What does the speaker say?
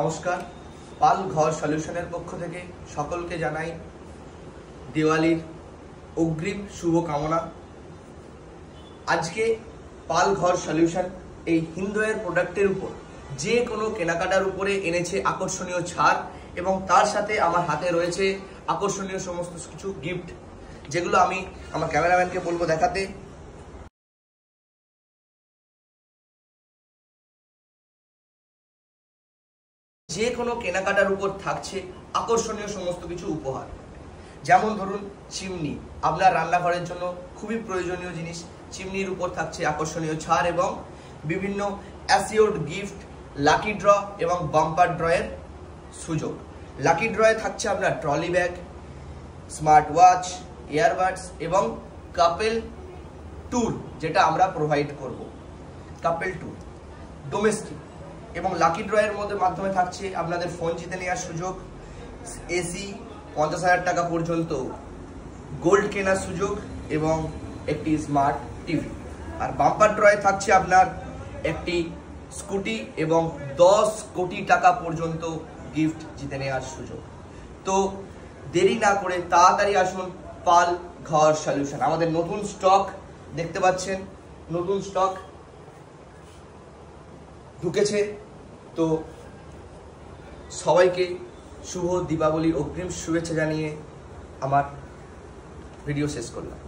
নমস্কার, পাল ঘর সলিউশনের পক্ষ থেকে সকলকে জানাই দিওয়ালির অগ্রিম শুভকামনা। আজকে পাল ঘর সলিউশন এই হিন্দুয়ের প্রোডাক্টের উপর যে কোনো কেনাকাটার উপরে এনেছে আকর্ষণীয় ছাড়, এবং তার সাথে আমার হাতে রয়েছে আকর্ষণীয় সমস্ত কিছু গিফট, যেগুলো আমি আমার ক্যামেরাম্যানকে বলবো দেখাতে। যে কোনো কেনাকাটার উপর থাকছে আকর্ষণীয় সমস্ত কিছু উপহার, যেমন ধরুন চিমনি, আপনার রান্নাঘরের জন্য খুবই প্রয়োজনীয় জিনিস। চিমনির উপর থাকছে আকর্ষণীয় ছাড় এবং বিভিন্ন অ্যাসিওর্ড গিফট, লাকি ড্র এবং বাম্পার ড্রয়ের সুযোগ। লাকি ড্রয়ে থাকছে আপনার trolley bag, smart watch, earbuds এবং কাপেল ট্যুর, যেটা আমরা প্রোভাইড করব। কাপেল ট্যুর ডোমেস্টিক এবং লাকি ড্রয়ের মাধ্যমে থাকছে আপনাদের ফোন জিতে নেওয়ার সুযোগ, এসি 50,000 টাকা পর্যন্ত গোল্ড কেনার সুযোগ এবং একটি স্মার্ট টিভি। আর বাম্পার ড্রয়ে থাকছে আপনার একটি স্কুটি এবং 10 কোটি টাকা পর্যন্ত গিফট জিতে নেওয়ার সুযোগ। তো দেরি না করে তাড়াতাড়ি আসুন পাল ঘর সলিউশন। আমাদের নতুন স্টক দেখতে পাচ্ছেন, নতুন স্টক ঢুকেছে। তো সবাইকে শুভ দীপাবলির অগ্রিম শুভেচ্ছা জানিয়ে আমার ভিডিও শেষ করলাম।